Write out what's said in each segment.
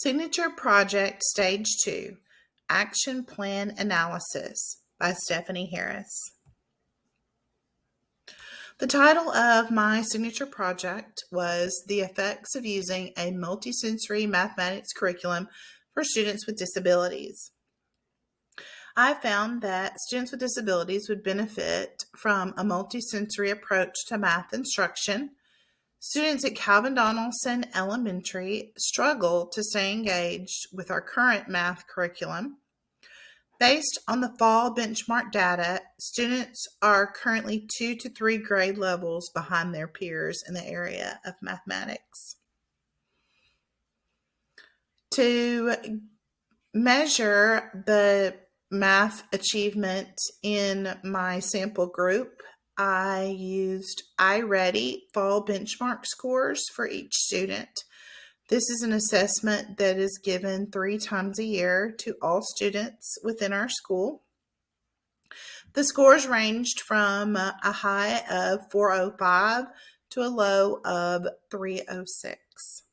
Signature Project Stage 2 Action Plan Analysis by Stephanie Harris. The title of my signature project was The Effects of Using a Multisensory Mathematics Curriculum for Students with Disabilities. I found that students with disabilities would benefit from a multisensory approach to math instruction. Students at Calvin Donaldson Elementary struggle to stay engaged with our current math curriculum. Based on the fall benchmark data, students are currently 2 to 3 grade levels behind their peers in the area of mathematics. To measure the math achievement in my sample group, I used iReady fall benchmark scores for each student. This is an assessment that is given 3 times a year to all students within our school. The scores ranged from a high of 405 to a low of 306.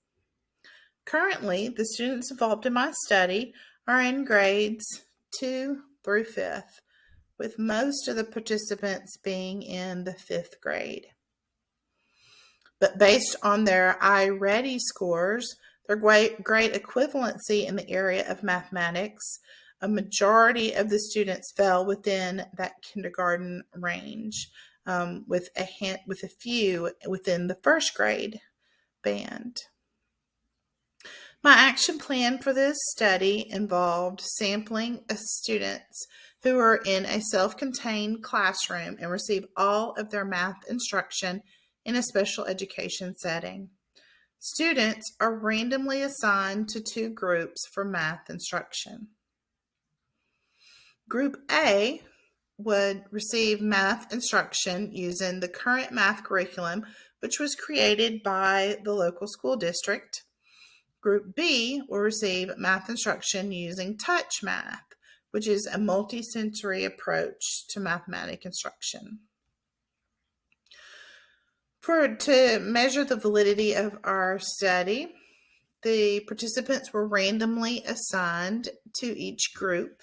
Currently, the students involved in my study are in grades 2 through 5th, with most of the participants being in the 5th grade. But based on their iReady scores, their grade equivalency in the area of mathematics, a majority of the students fell within that kindergarten range, with a few within the 1st grade band. My action plan for this study involved sampling of students who are in a self-contained classroom and receive all of their math instruction in a special education setting. Students are randomly assigned to 2 groups for math instruction. Group A would receive math instruction using the current math curriculum, which was created by the local school district. Group B will receive math instruction using Touch Math, which is a multisensory approach to mathematics instruction. To measure the validity of our study, the participants were randomly assigned to each group.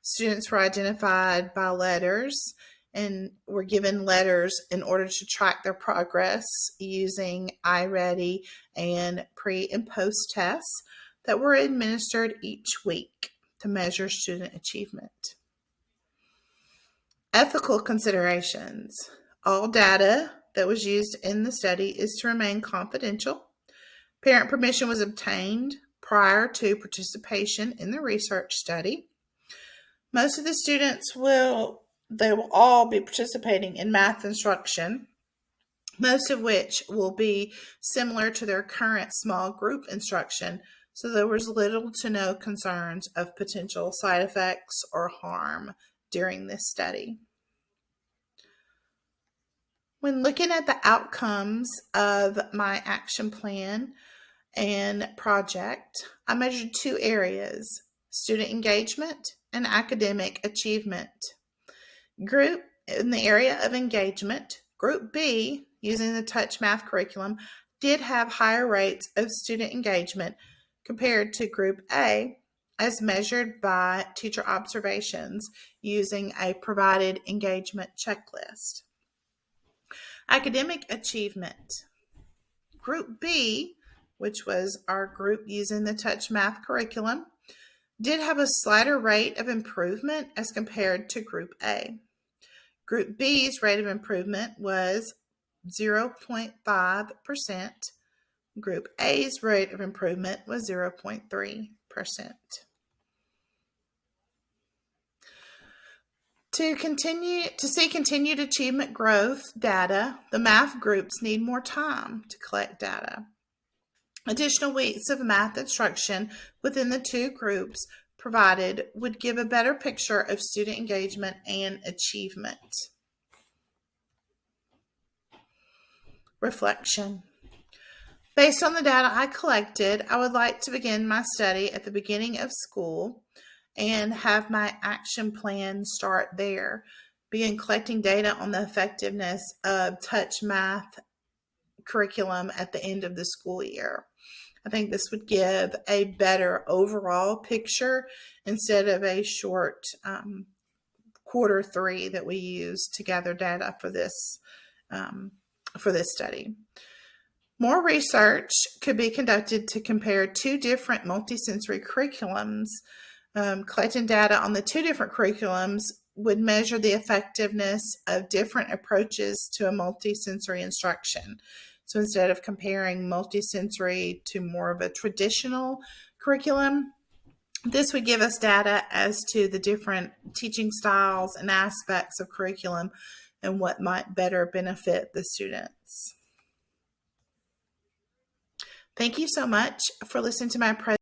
Students were identified by letters and were given letters in order to track their progress using iReady and pre and post tests that were administered each week to measure student achievement. Ethical considerations. All data that was used in the study is to remain confidential. Parent permission was obtained prior to participation in the research study. Most of the students will all be participating in math instruction, most of which will be similar to their current small group instruction, so there was little to no concerns of potential side effects or harm during this study. When looking at the outcomes of my action plan and project, I measured 2 areas: student engagement and academic achievement. In the area of engagement, Group B, using the Touch Math curriculum, did have higher rates of student engagement compared to Group A, as measured by teacher observations using a provided engagement checklist. Academic achievement. Group B, which was our group using the Touch Math curriculum, did have a slighter rate of improvement as compared to Group A. Group B's rate of improvement was 0.5%. Group A's rate of improvement was 0.3%. To see continued achievement growth data, the math groups need more time to collect data. Additional weeks of math instruction within the 2 groups provided would give a better picture of student engagement and achievement. Reflection. Based on the data I collected, I would like to begin my study at the beginning of school and have my action plan start there. Begin collecting data on the effectiveness of Touch Math curriculum at the end of the school year. I think this would give a better overall picture instead of a short Q3 that we use to gather data for this study. More research could be conducted to compare two different multisensory curriculums. Collecting data on the two different curriculums would measure the effectiveness of different approaches to a multisensory instruction. So instead of comparing multisensory to more of a traditional curriculum, this would give us data as to the different teaching styles and aspects of curriculum and what might better benefit the students. Thank you so much for listening to my presentation.